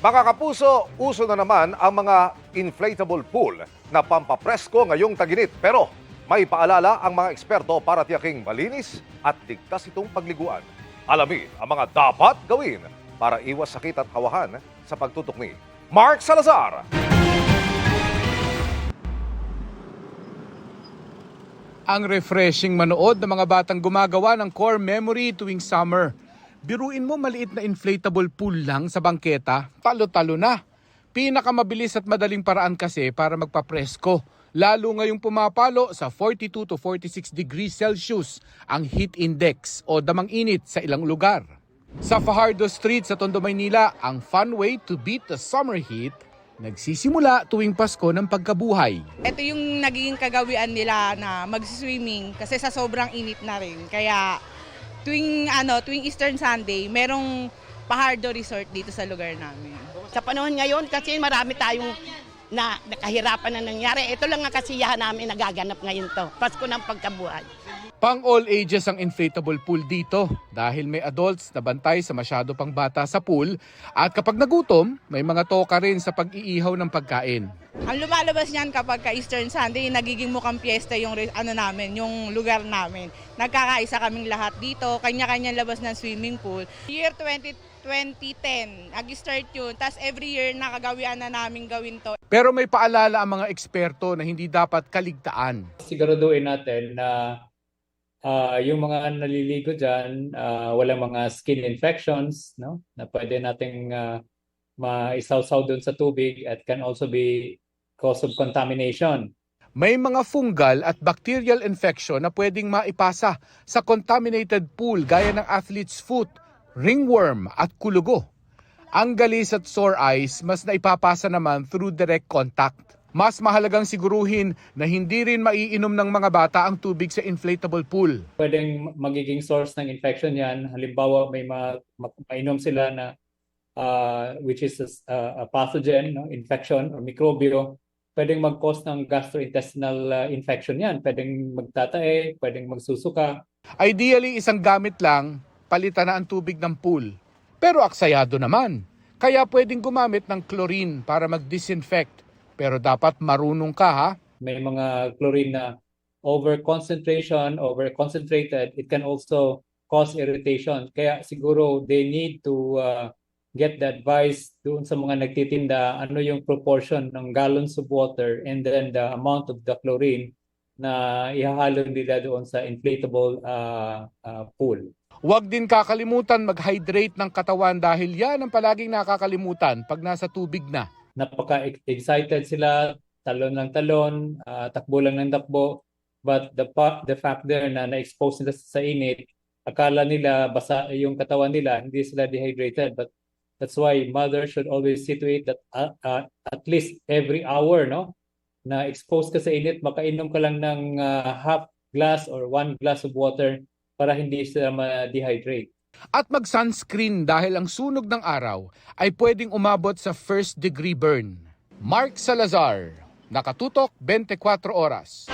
Mga kapuso, uso na naman ang mga inflatable pool na pampapresko ngayong taginit. Pero may paalala ang mga eksperto para tiyaking malinis at ligtas itong pagliguan. Alamin ang mga dapat gawin para iwas sakit at hawahan sa pagtutok ni Mark Salazar. Ang refreshing manood ng mga batang gumagawa ng core memory tuwing summer. Biruin mo maliit na inflatable pool lang sa bangketa, talo-talo na. Pinakamabilis at madaling paraan kasi para magpapresko. Lalo ngayong pumapalo sa 42 to 46 degrees Celsius ang heat index o damang init sa ilang lugar. Sa Fajardo Street sa Tondo, Maynila, ang fun way to beat the summer heat nagsisimula tuwing Pasko ng pagkabuhay. Ito yung naging kagawian nila na mag-swimming kasi sa sobrang init na rin. Kaya tuwing Eastern Sunday, merong Fajardo Resort dito sa lugar namin. Sa panahon ngayon kasi marami tayong nakahirapan na nangyari. Ito lang ang kasiyahan namin nagaganap ngayon to. Pasko ng pagkabuhay. Pang all ages ang inflatable pool dito dahil may adults na bantay sa masyado pang bata sa pool at kapag nagutom, may mga toka rin sa pag-iihaw ng pagkain. Ang lumalabas niyan kapag Eastern Sunday, nagiging mukhang piyesta yung yung lugar namin. Nagkakaisa kaming lahat dito, kanya-kanya labas ng swimming pool. Year 2010, nag-start yun. Tapos every year nakagawian na namin gawin to. Pero may paalala ang mga eksperto na hindi dapat kaligtaan. Siguraduhin natin na yung mga naliligo dyan, walang mga skin infections, no? Na pwede nating maisawsaw doon sa tubig at can also be cause of contamination. May mga fungal at bacterial infection na pwedeng maipasa sa contaminated pool gaya ng athlete's foot, ringworm at kulugo. Ang galis at sore eyes mas naipapasa naman through direct contact. Mas mahalagang siguruhin na hindi rin maiinom ng mga bata ang tubig sa inflatable pool. Pwedeng magiging source ng infection yan. Halimbawa, may mainom sila na which is a pathogen, no? Infection or mikrobyo. Pwedeng mag-cause ng gastrointestinal infection yan. Pwedeng magtatae, pwedeng magsusuka. Ideally, isang gamit lang, palitan na ang tubig ng pool. Pero aksayado naman. Kaya pwedeng gumamit ng chlorine para mag-disinfect. Pero dapat marunong ka ha. May mga chlorine na over-concentrated, it can also cause irritation. Kaya siguro they need to get the advice doon sa mga nagtitinda, ano yung proportion ng gallons of water and then the amount of the chlorine na ihahalo nila doon sa inflatable pool. Huwag din kakalimutan mag-hydrate ng katawan dahil yan ang palaging nakakalimutan pag nasa tubig na. Napaka-excited sila, talon ng talon, takbo lang ng takbo. But the fact there na na-expose nila sa init, akala nila basa yung katawan nila, hindi sila dehydrated. But that's why mother should always see to it that at least every hour, no, na expose ka sa init, makainom ka lang ng half glass or 1 glass of water para hindi sila ma-dehydrate. At mag-sunscreen dahil ang sunog ng araw ay pwedeng umabot sa first degree burn. Mark Salazar, Nakatutok 24 Oras.